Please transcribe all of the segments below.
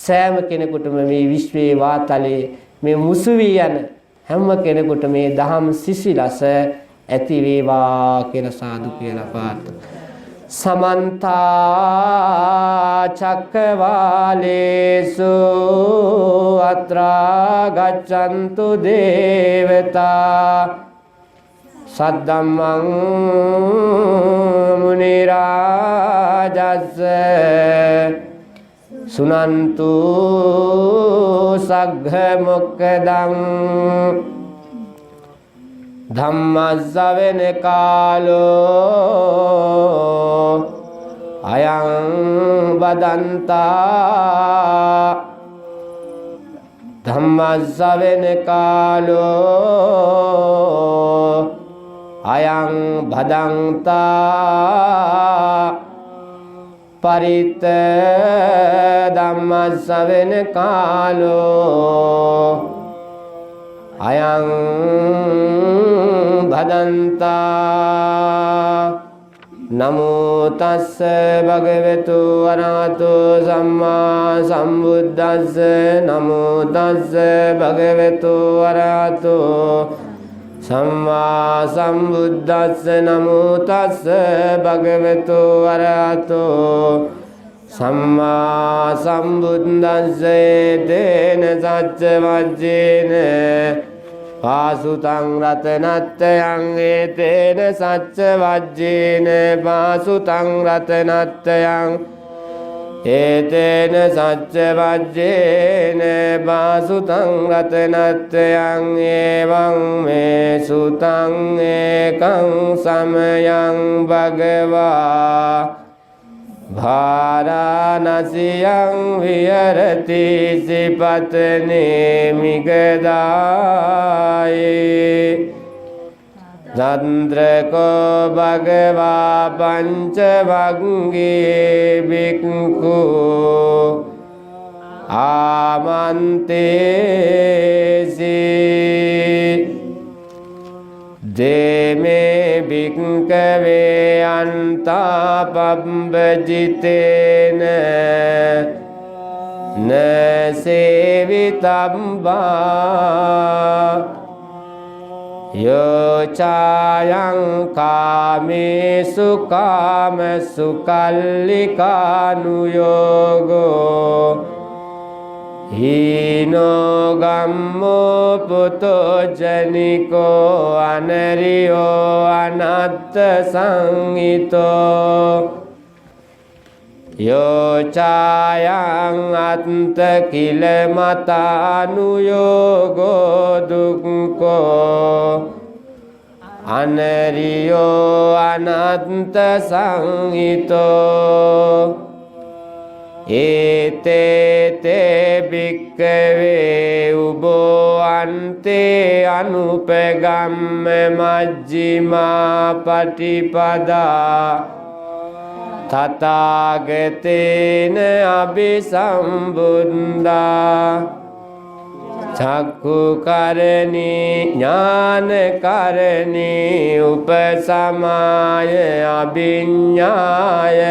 සෑම කෙනෙකුටම මේ විශ්වයේ වාතලයේ මේ මුසු වී යන හැම කෙනෙකුට මේ දහම් සිසිලස ඇති වේවා කියලා සාදු කියලා පාර්ථනා. समन्त चक्रवालेषु अत्रा गच्छन्तु देवता सद्धम्मं मुनिराजस्य सुनन्तु सग्घमुक्तं धम्मश्रवण कालो अयं बदन्ता धम्मश्रवण कालो अयं बदन्ता परित धम्मश्रवण कालो अयं भदन्ता नमो तस्स भगवतो अरहतो सम्मा सम्बुद्धस्स नमो तस्स भगवतो अरहतो सम्मा सम्बुद्धस्स नमो तस्स भगवतो अरहतो सम्मा सम्बुद्धस्स तेन सच्च वज्जेन पासुतं रत्नत्रयं एतेन सच्च वज्जेन पासुतं रत्नत्रयं एतेन सच्च वज्जेन पासुतं रत्नत्रयं एवं मे सुतं एकं समयं भगवा वाराणस्यां विहरति श्रीपत्नी मिगदाये तत्र को भगवा पंचभंगी भिक्खु आमन्तेसि देमे भिक्खवे अन्तापम्बजितेन न सेवितं वा यो चायं कामेषु कामसु कल्लिकानुयोगो हीनो गम्मो पुतो जनिको अनरियो अनत्त संहितो यो चायं अत्त किल मतानुयोगो दुःखो अनरियो अनत्त संहितो एते ते भिक्खवे उभो अन्ते अनुपगम्य मज्जिमा पटिपदा तथागतेन अभिसम्बुद्धा चक्षुकरणी ज्ञानकरणी उपसमाय अभिज्ञाय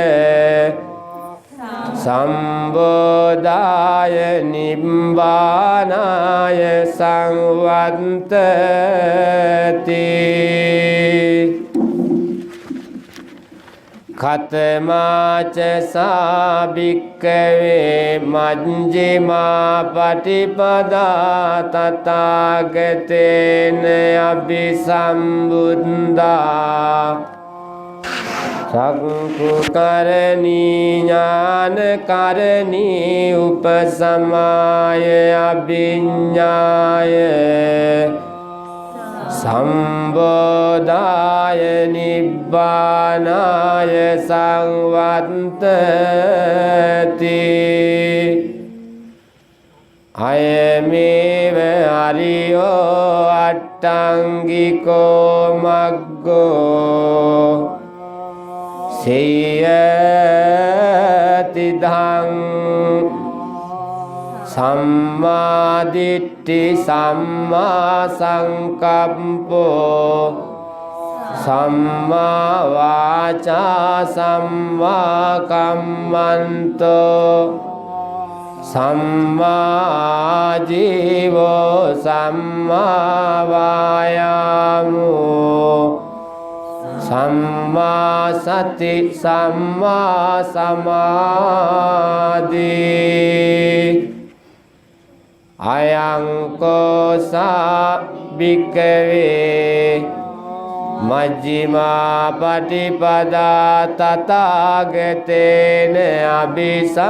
संबोधाय निब्बानाय संवत्ति खतमाच सा भिक्खवे मज्जिमा पटिपदा तथागतेन अभिसम्बुद्धा चक्षुकरणी ज्ञानकरणी उपसमाय अभिज्ञाय संबोधाय निब्बानाय संवत्ति अयमेव हरियो अट्टाङ्गिको मग्गो सेयतिदं सम्मादिट्ठि सम्मा संकप्पो सम्मा वाचा सम्मा कम्मन्तो සම්මා ජීවෝ සම්මා වායාමෝ සම්මා සති සම්මා සමාධි අයං කෝසා භික්ඛවේ මජ්ක්‍ධිමා පටිපදා තථාගතේන අභිසම්බුද්ධා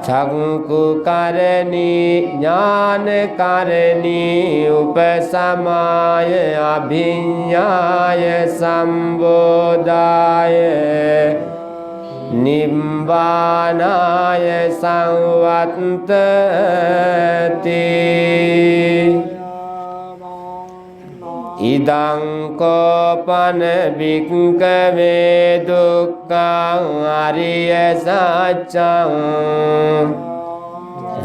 චක්ඛුකරණී ඥානකරණී උපසමාය අභිඤ්ඤාය සම්බෝධාය නිබ්බානාය සංවත්තති ඉදං කෝපන භික්ඛවේ දුක්ඛං අරිය සත්‍යං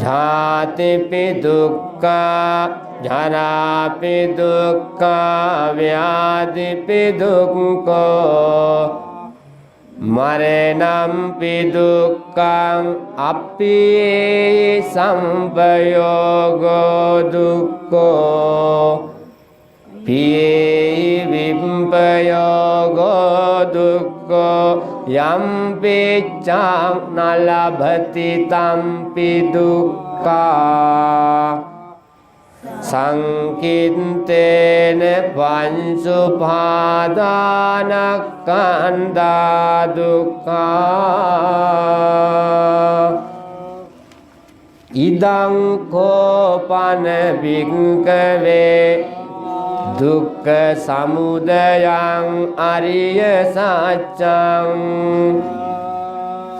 ජාතිපි දුක්ඛා ජරාපි දුක්ඛා ව්‍යාධිපි දුක්ඛෝ මරණම්පි දුක්ඛං අප්පේ සම්පයෝගෝ දුක්ඛෝ පියේ විප්පයෝගෝ දුක්ඛෝ යම්පි චං නලභති තම්පි දුක්ඛා සංකින්තේන පංචුපාදානස්කන්ධා දුක්ඛා ඉදං කෝපන භික්ඛවේ දුක්ඛ සමුදයං අරිය සත්‍යං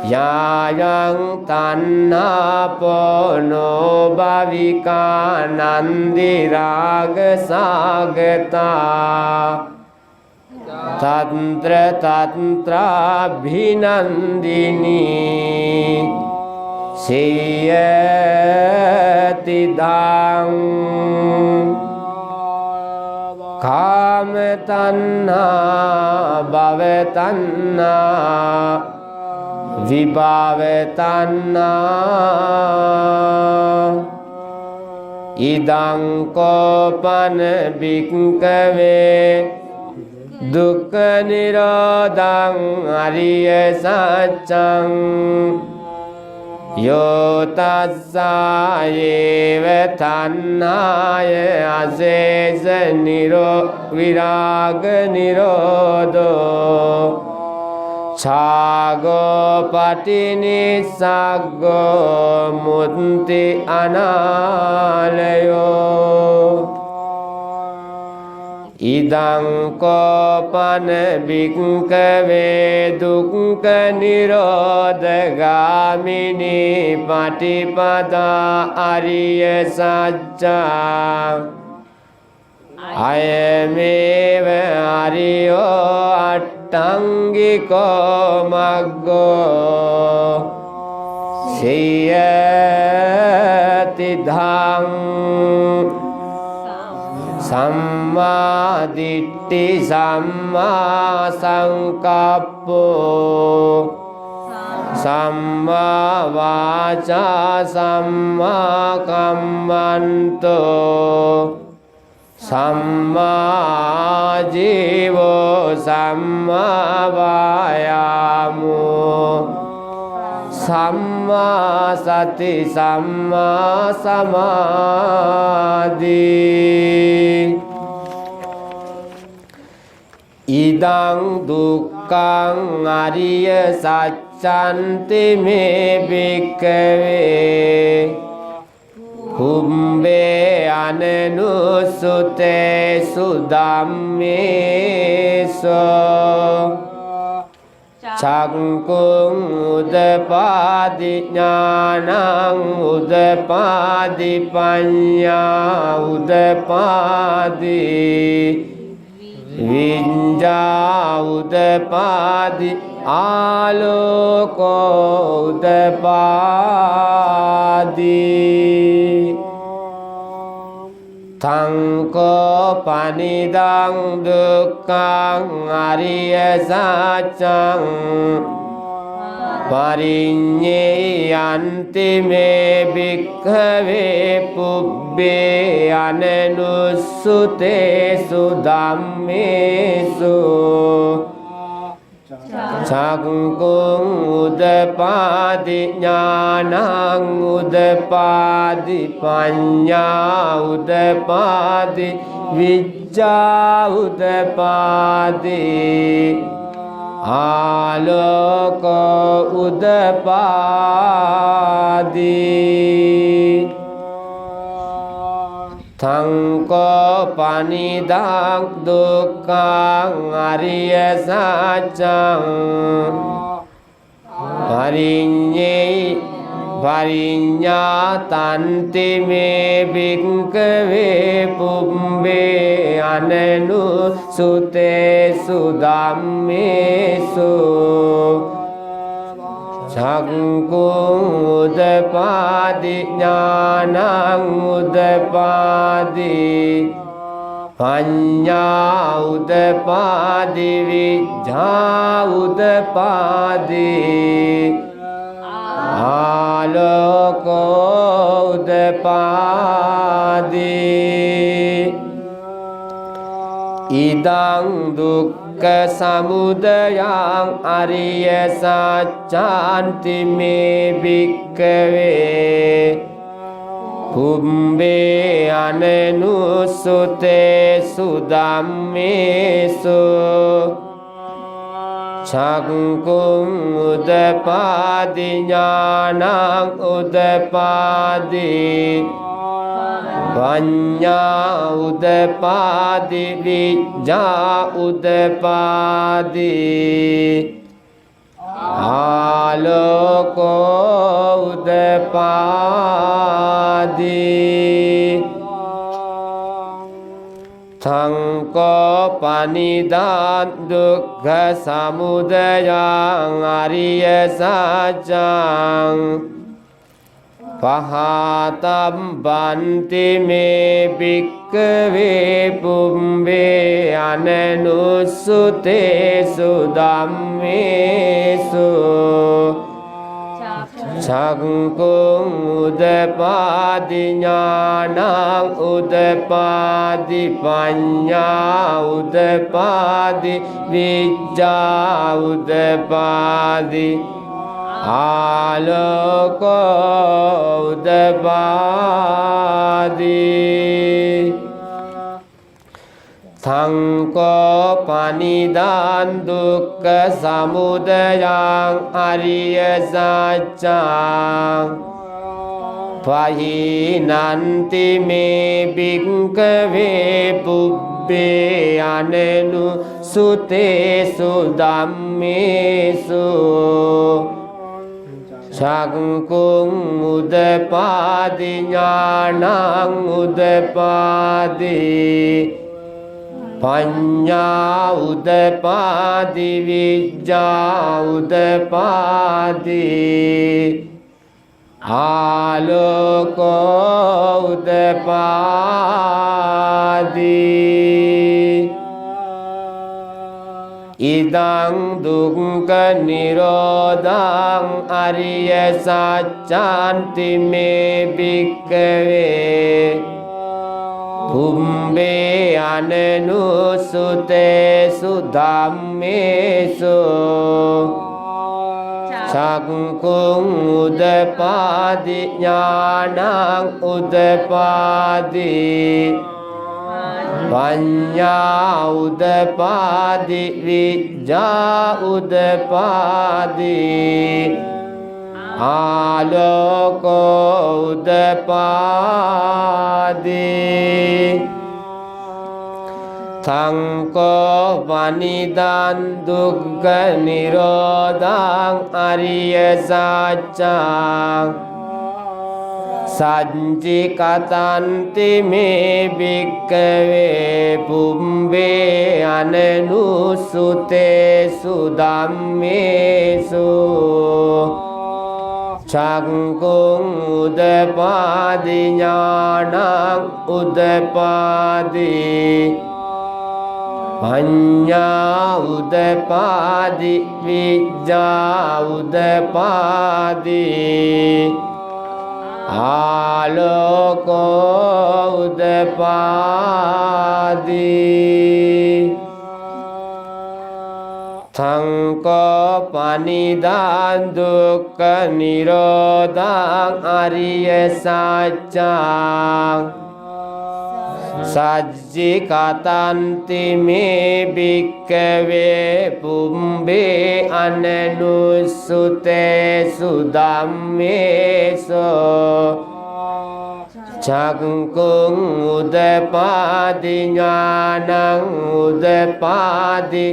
යායං තණ්හාපනෝ භවිකා නන්දි රාග සාගතා තන්ත්‍ර තන්ත්‍රාභිනන්දිනී සියති දං කාම තණ්හා භව තණ්හා විභව තණ්හා ඉදං කෝපන භික්ඛවේ දුක්ඛ නිරෝධං අරිය සත්‍යං යෝ තස්සායේව තණ්හාය අසේස විරාග නිරෝධෝ ඡාගෝ පටිනිස්සග්ගෝ මුත්ති අනාලයෝ ඉදං කෝපන භික්ඛවේ දුක්ඛ නිරෝධගාමිනී පටිපදා අරිය සත්‍යං අයමේව අරියෝ අට්ඨංගිකෝ මග්ගෝ සියති ධං සම්මා දිට්ඨි සම්මා සංකප්පෝ සම්මා වාචා සම්මා කම්මන්තෝ සම්මා ජීවෝ සම්මා වායාමෝ සම්මා සති සම්මා සමාධි ඉදං දුක්ඛං අරිය සත්‍යන්ති මේ භික්ඛවේ කුම්බේ අනනුසුතේසු ධම්මේසෝ චක්කුං උදපාදි ඥානං උදපාදි පඤ්ඤා උදපාදි විඤ්ඤා උදපාදි ආලෝකෝ උදපාදි තංකෝ පනිදං දුක්ඛං අරිය සත්‍යං පරිඤ්ඤේයන්ති මේ භික්ඛවේ පුබ්බේ අනනුස්සුතේසු ධම්මේසු චක්ඛුං උදපාදි ඥානං උදපාදි පඤ්ඤා උදපාදි විච්ඡා උදපාදි ආලෝක උදපාදි තංකෝ පනිදාං දුක්ඛං අරිය සත්‍යං පරිඤ්ඤාතන්ති මේ භික්ඛවේ පුබ්බේ අනනුස්සුතේසු ධම්මේසු චක්ඛුං උදපාදි ඥානං උදපාදි පඤ්ඤා උදපාදි විද්ධා උදපාදි ආලෝක උදපාදි ඉදං දුක්ඛ සමුදයං අරිය සත්‍යාන්ති මේ භික්ඛවේ පුබ්බේ අනනුස්සුතේසු ධම්මේසු චක්ඛුං උදපාදි ඥානං උදපාදි පඤ්ඤා උදපාදි විච්ඡා උදපාදි ආලෝක උදපාදි තංකෝ පනිදාං දුක්ඛ සමුදයං අරිය සත්‍යං පහතම් බන්ති මේ භික්ඛවේ පුබ්බේ අනනුස්සුතේසු ධම්මේසු චක්ඛුං උදපාදි ඥානං උදපාදි පඤ්ඤා උදපාදි විච්ඡා උදපාදි ආලෝක උදපාදි තංකෝ පනිදාං දුක්ඛ සමුදයං අරිය සත්‍යං පහිනන්ති මේ භික්ඛවේ පුබ්බේ අනනුස්සුතේසු ධම්මේසු චක්ඛුං උදපාදි ඥානං උදපාදි පඤ්ඤා උදපාදි විච්ඡා උදපාදි ආලෝක උදපාදි ඉදං දුක්ඛ නිරෝධං අරිය සත්‍යාන්ති මේ භික්ඛවේ පුබ්බේ අනනුස්සුතේසු ධම්මේසු චක්ඛුං උදපාදි ඥානං උදපාදි පඤ්ඤා උදපාදි විච්ඡා උදපාදි ආලෝක උදපාදි තංකෝ වනිදාං දුක්ඛ නිරෝධං අරිය සත්‍යං සච්චි කතන්ති මේ භික්ඛවේ පුබ්බේ අනනුස්සුතේසු ධම්මේසු චක්ඛුං උදපාදි ඥානං උදපාදි පඤ්ඤා උදපාදි විඤ්ඤා උදපාදි ආලෝකෝ උදපාදි සංකෝ පනිදාන් දුක්ඛ නිරෝධං අරිය සත්‍යං සජ්ජි කතන්ති මේ භික්ඛවේ පුම්බේ අනනුසුතේසු ධම්මේසෝ චක්ඛුං උදපාදි ඥානං උදපාදි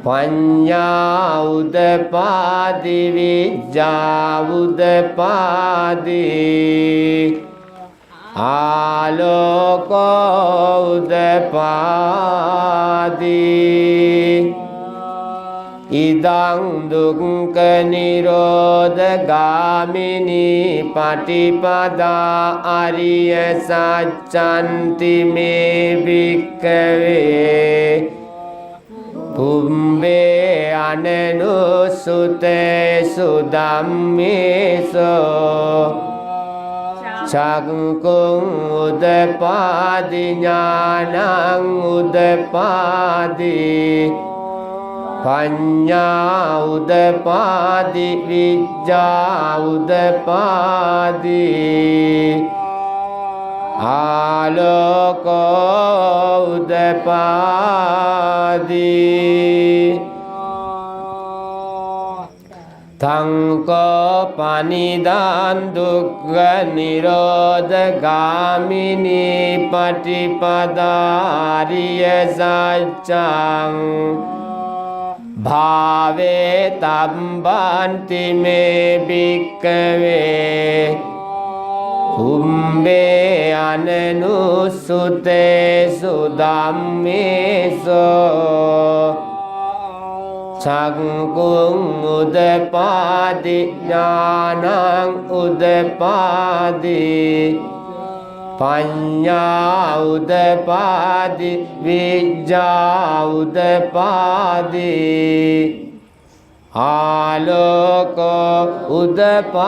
පඤ්ඤා උදපාදි විඤ්ඤා උදපාදි ආලෝකෝ උදපාදි ඉදං දුක්ඛ නිරෝධ ගාමිනී පටිපදා අරිය සත්‍යන්ති මේ භික්ඛවේ පුම්බේ අනනුසුතේසු ධම්මේසෝ චක්ඛුං උදපාදි ඥානං උදපාදි පඤ්ඤා උදපාදි විඤ්ඤා උදපාදි ආලෝකෝ උදපාදි සංකෝ පනිදාන් දුක්ඛ නිරෝධ ගාමිනී පටිපදාරිය සත්‍යං භාවේ තම්බන්ති මේ භික්ඛවේ පුම්බේ අනනුසුතේසු ධම්මේසෝ චක්ඛුං උදපාදි ඥානං උදපාදි පඤ්ඤා උදපාදි විඤ්ඤා උදපාදි ආලෝකෝ උදපාදි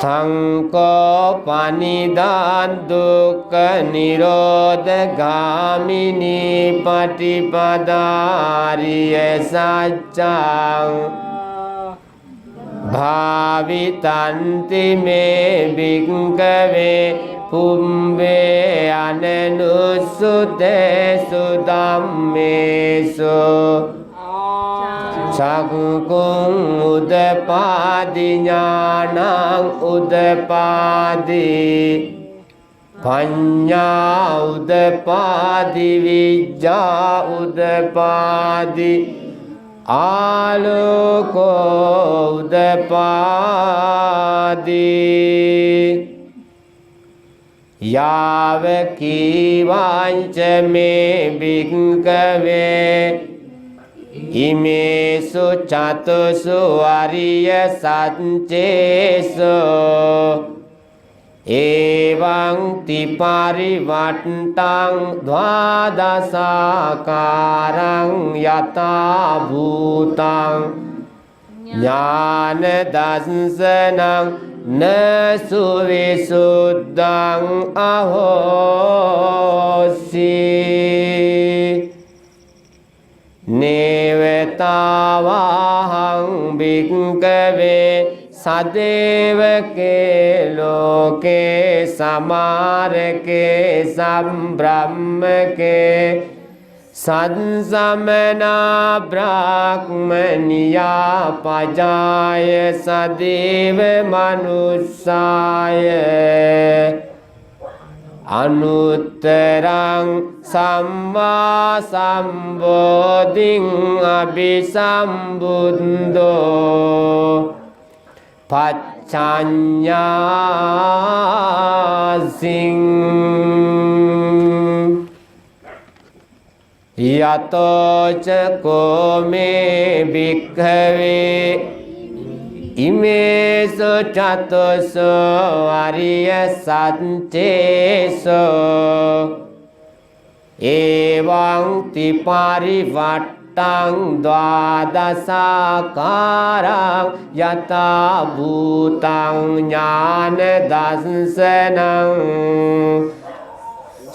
සංකෝ පනිදාන් දුක්ඛ නිරෝධ ගාමිනී පටිපදාරිය සත්‍යං භාවිතන්ති මේ භික්ඛවේ පුම්බේ අනනුසුතේසු ධම්මේසු චක්ඛුං උදපාදි ඥානං උදපාදි පඤ්ඤා උදපාදි විඤ්ඤා උදපාදි ආලෝකෝ උදපාදි යාව කීවාංච මේ භික්ඛවේ ඉමේසු චතුසු අරිය සත්‍යේසෝ එවං තිපරිවට්ටං ද්වාදසාකාරං යතා භූතං ඥාන දස්සනං නසු විසුද්ධං අහෝසි නේවතාවහං භික්ඛවේ සදේවකේ ලෝකේ සමාරකේ සම්බ්‍රාහ්මකේ සංසමනා බ්‍රාහ්මනියා පජාය සදේව මනුස්සාය අනුත්තරං සම්මා සම්බෝධිං අபிසම්බුද්ධෝ පච්චඤ්ඤාසින් යතෝ ච කෝ මේ භික්ඛවේ ඉමේසු චතුසු අරිය සත්‍යේසු එවං තිපරිවට්ටං ද්වාදසාකාරං යතා භූතං ඥාන දස්සනං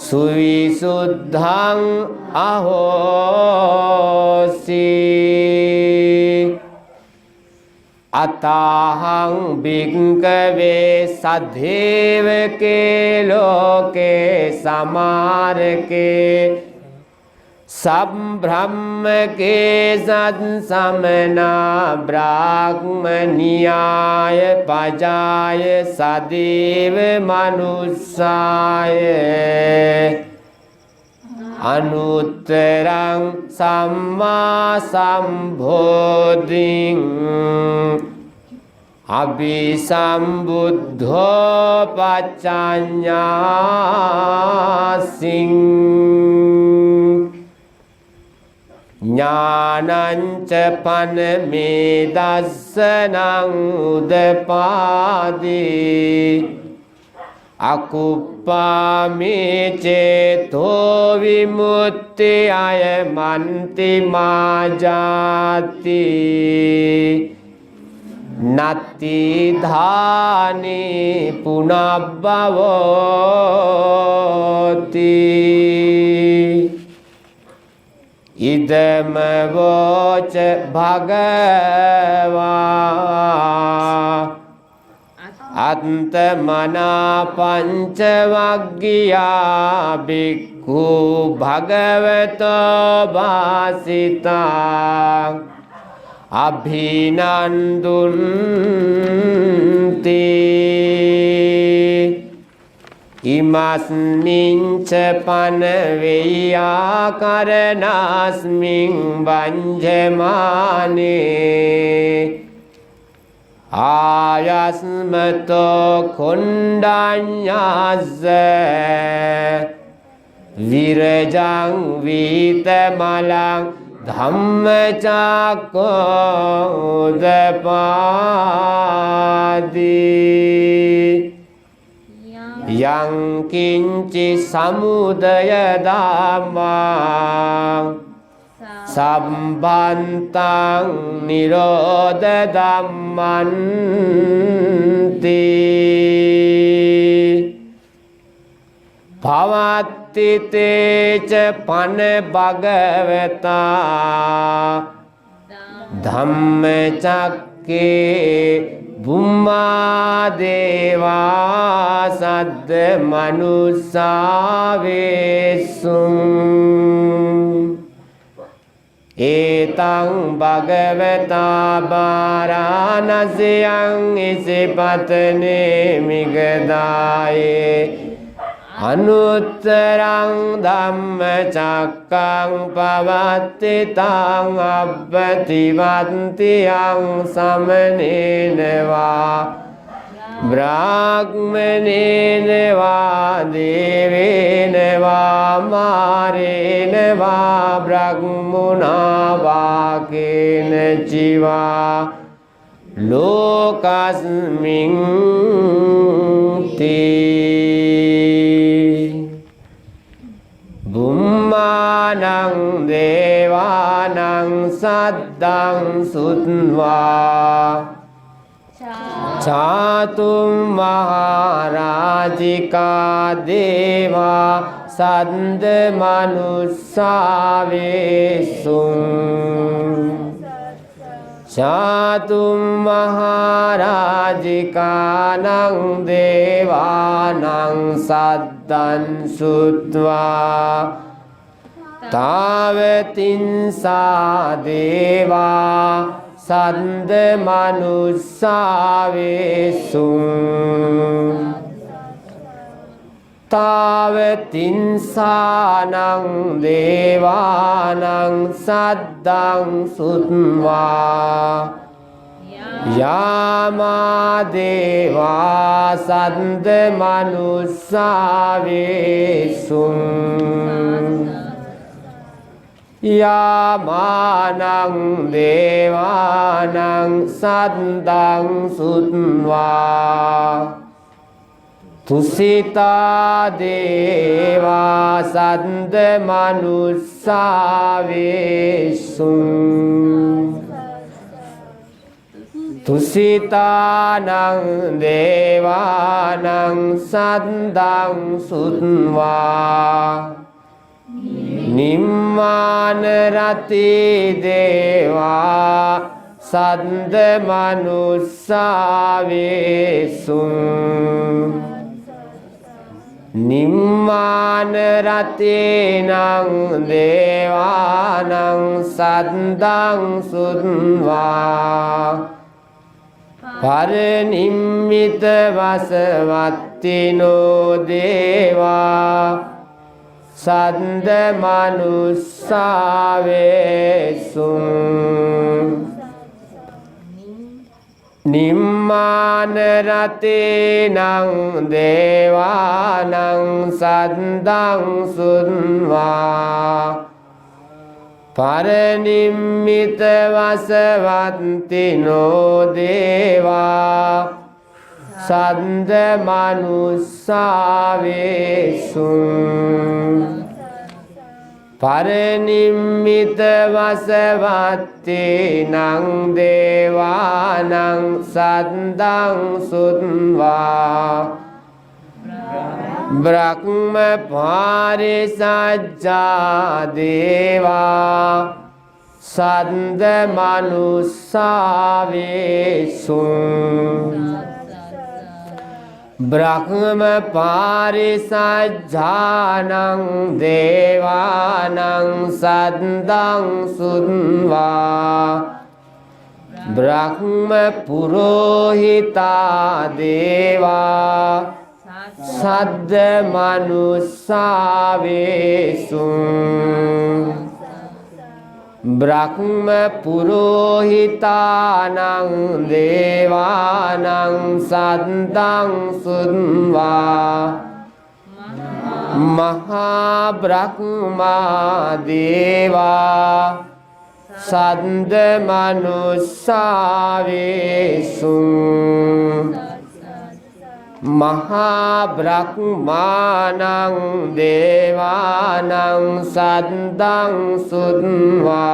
සුවිසුද්ධං අහෝසි අතහං භික්ඛවේ සද්ධේවකේ ලෝකේ සමාරකේ සම්බ්‍රහ්මකේ සත්සමනා බ්‍රාහ්මනියාය පජාය සදේව මනුස්සාය අනුත්තරං සම්මා සම්බෝධිං අභිසම්බුද්ධෝ පච්චඤ්ඤාසින් ඥානංච පනමේ දස්සනං උදපාදී අකුප්පාමේ චේතෝ විමුක්තිය මන්ති මාජාති නත්ති ධානි පුනබ්බවෝති ඉදම වෝච භගවා අත්තමනා පංචවග්ගියා බික්ඛු භගවතෝ වාසිතා අභිනන්දුන්ති ඉමස්මින්ච පන වේයාකරණස්මින් වංජමානේ ආයස්මතෝ කොණ්ඩඤ්ඤස්ස විරජං වීතමලං ධම්මචක්කෝදපාදී යං කිංචි සමුදය ධම්මං සම්බන්තං නිරෝධ ධම්මන්ති භවත්ති තේච පන භගවතා ධම්මචක්කේ බුම්මා දේවා සද්ද මනුස්සාවේසුං ඒතං භගවතා බාරාණසියං ඉසිපතනේ මිගදායේ අනුත්තරං ධම්මචක්කං පවත්ති තං අබ්බතිවන්තියං සමනේනවා බ්‍රාහ්මනේනවා දේවේනවා මාරේනවා බ්‍රහ්මුණා වාකේන චිවා ලෝකස්මින් තී බුම්මානං දේවානං සද්දං සුත්වා චාතුම් මහරජිකා දේවා සද්ද මනුස්සාවේසුං චාතුම් මහරජිකානං දේවානං සද්දං සුත්වා තාවතින්සා දේවා සද්ද මනුස්සාවේසුං තාවතින්සානං දේවානං සද්දං සුත්වා යාමා දේවා සද්ද මනුස්සාවේසුං यामानं देवानं सद्दं सुत्वा तुसिता देवा सद्द मनुस्सावेषुं तुसितानं देवानं सद्दं सुत्वा निम्मान रति देवा सद्द मनुस्सावेषुं निम्मान रतेनं देवानं सद्दं सुत्वा परनिम्मित वसवत्तिनो देवा सद्द मनुस्सावेषुं निम्मान रतेनं देवानं सद्दं सुत्वा परनिम्मित वसवन्तिनो देवा सद्द मनुस्सावेषुं परनिम्मित वसवत्तिनं देवानं सद्दं सुत्वा ब्रह्म पारिसज्जा देवा सद्द मनुस्सावेषुं ब्रह्म पारिसज्जानं देवानं सद्दं सुत्वा ब्रह्म पुरोहिता देवा सद्द मनुस्सावेषुं ब्रह्म पुरोहितानं देवानं सद्दं सुत्वा महाब्रह्मा देवा सद्द मनुस्सावेषुं महाब्रह्मानं देवानं सद्दं सुत्वा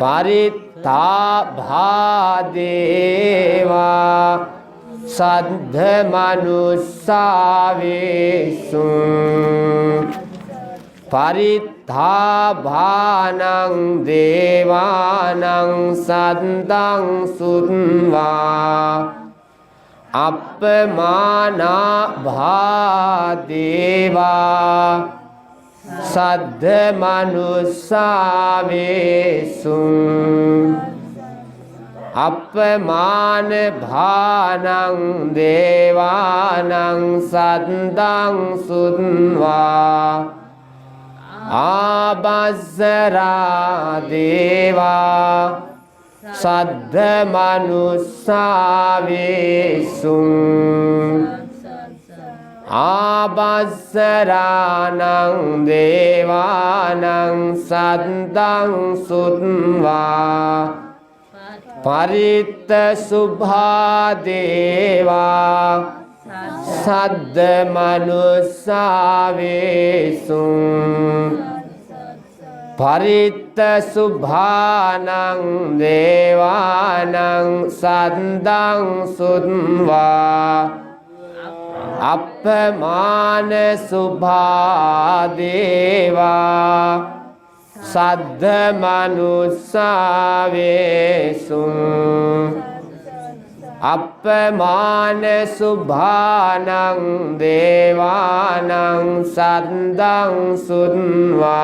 परित्ताभा देवा सद्द मनुस्सावेषुं परित्ताभानं देवानं सद्दं सुत्वा अपमाना भादेवा सद्द मनुस्सावेषुं अपमान भानं देवानं सद्दं सुत्वा आबस्सरा देवा सद्द मनुस्सावेषुं आबस्सरानं देवानं सद्दं सुत्वा परित्तशुभा देवा सद्द मनुस्सावेषुं परित्तशुभानं देवानं सद्दं सुत्वा अपमान शुभा देवा सद्द मनुस्सावेषुं अपमान शुभानं देवानं सद्दं सुत्वा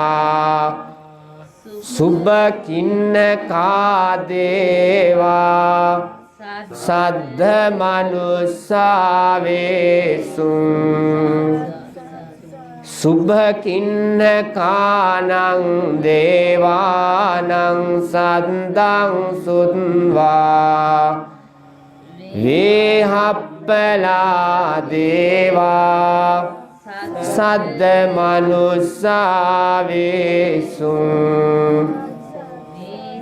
शुभकिन्नका देवा सद्द मनुस्सावेषुं शुभकिन्नकानं देवानं सद्दं सुत्वा वेहप्पला देवा සද්ද මනුස්සාවේසුං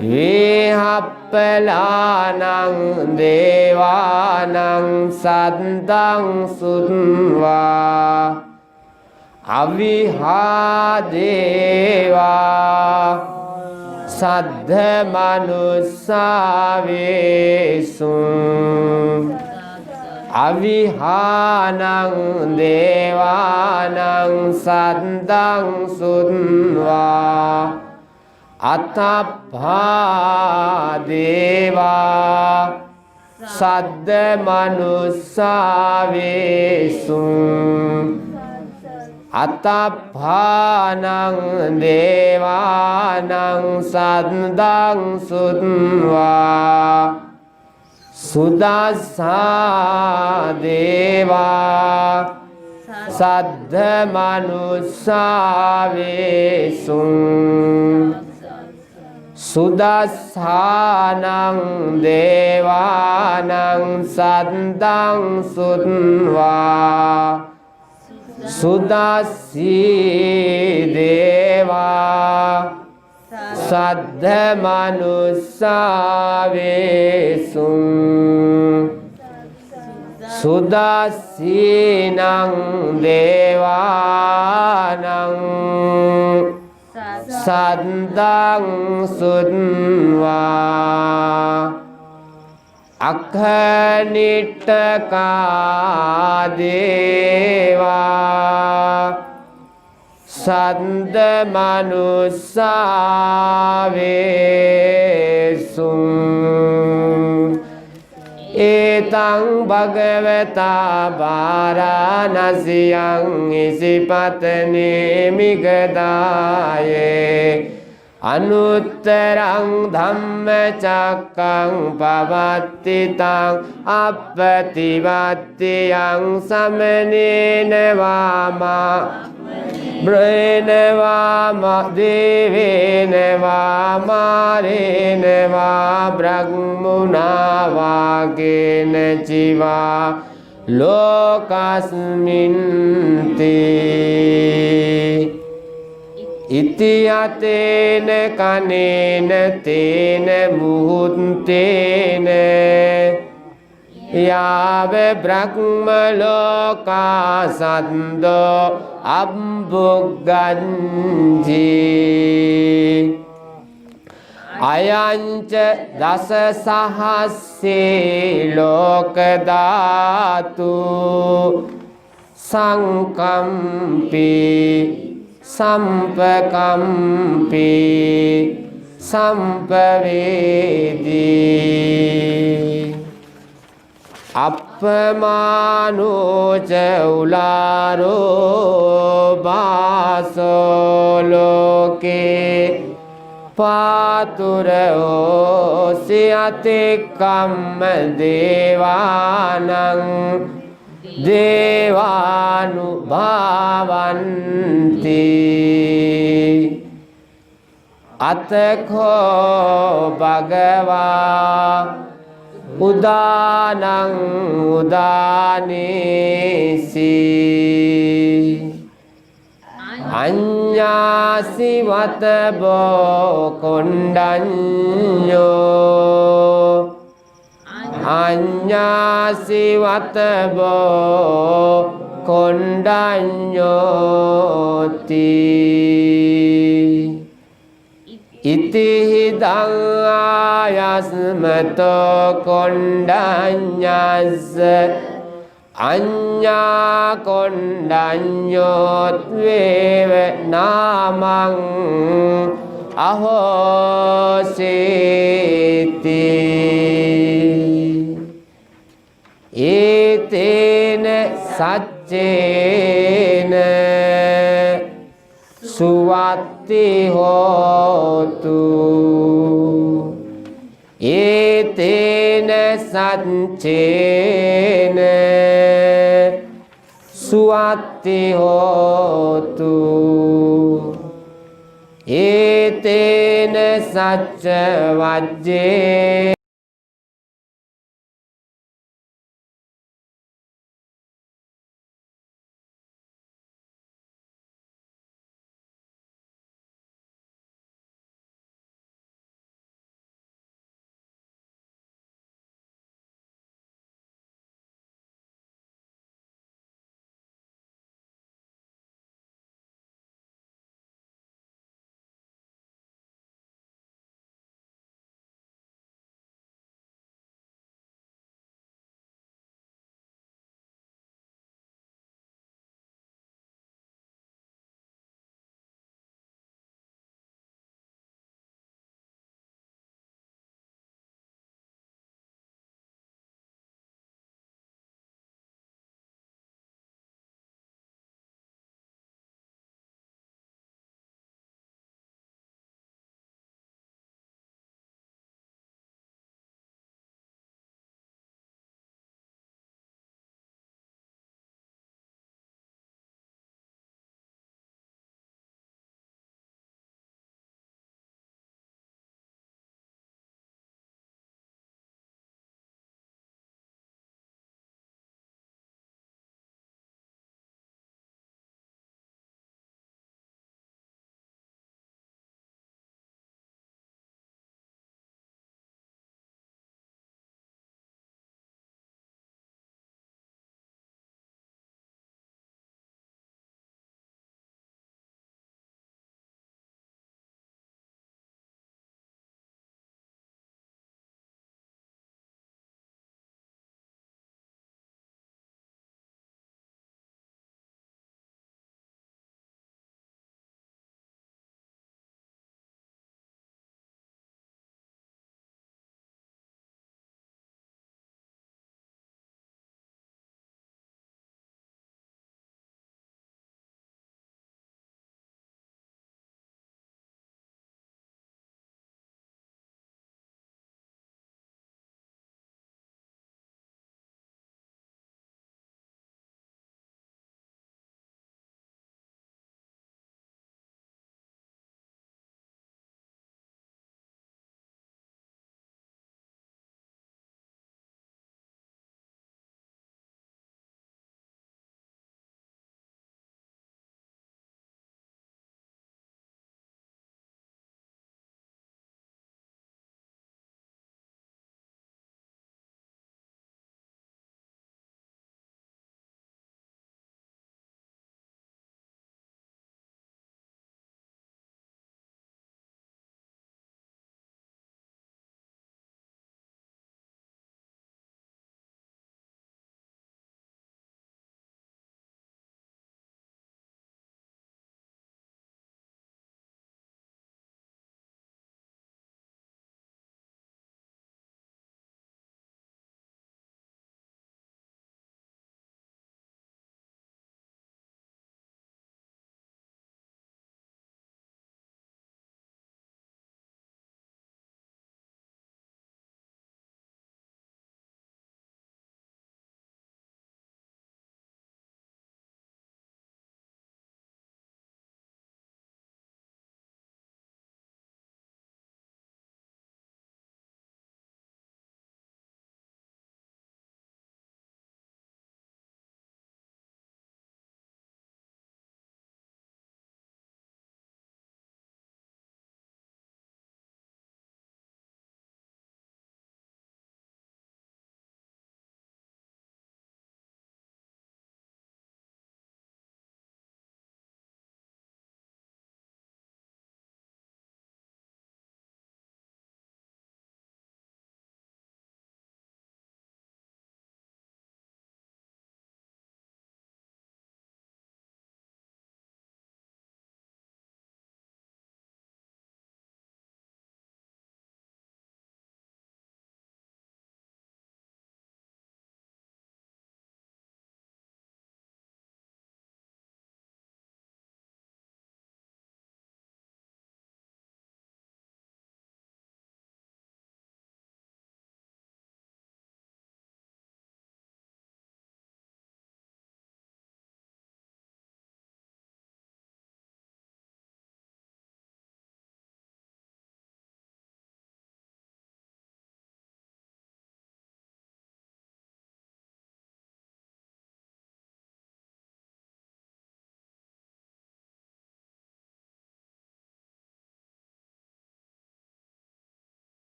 වේහප්පලානං දේවානං සද්දං සුත්වා අවිහාදේවා සද්ද මනුස්සාවේසුං අවිහානං දේවානං සද්දං සුත්වා අතප්පා දේවා සද්ද මනුස්සාවේසුං අතප්පානං දේවානං සද්දං සුත්වා සුදස්සා දේවා සද්ද මනුස්සාවේසුං සුදස්සානං දේවානං සද්දං සුත්වා සුදස්සී දේවා සද්ද මනුස්සාවේසුං සුදස්සීනං දේවානං සද්දං සුත්වා අක්ඛනිට්ඨකා දේවා සද්ද මනුස්සාවේසුං ඒතං භගවතා වාරාණසියං ඉසිපතනේ මිගදායේ අනුත්තරං ධම්මචක්කං පවත්තිතං අප්පතිවත්තියං සමනේන වාමා බ්‍රේන වාමා දේවේන වාමාරේන වා බ්‍රහ්මුණා වාගේන චිවා ලෝකස්මින්ති ඉතියතේන කනේන තේන මුහුත්තේන යාව බ්‍රහ්ම ලෝකා සද්දෝ අම්බුග්ගංජී අයංච දස සහස්සේ ලෝක ධාතු සංකම්පී සම්පකම්පී සම්පවේදී අප්පමානෝච උලාරෝ බාසෝ ලෝකේ පාතුරෝ සියතිකම්ම දේවානං දේවානුභාවන්ති අතකෝ භගවා උදානං උදානේසි අඤ්ඤාසි වතබෝ කොණ්ඩඤ්ඤෝ අඤ්ඤාසි වතබෝ කොණ්ඩඤ්ඤෝති ඉතිහිදං ආයස්මතෝ කොණ්ඩඤ්ඤස්ස අඤ්ඤා කොණ්ඩඤ්ඤෝත් වේව නාමං අහෝසේති ඒතේන සච්චේන සුවත්ති හෝතු ඒතේන සච්චේන සුවත්ති හෝතු ඒතේන සච්ච වජ්ජේ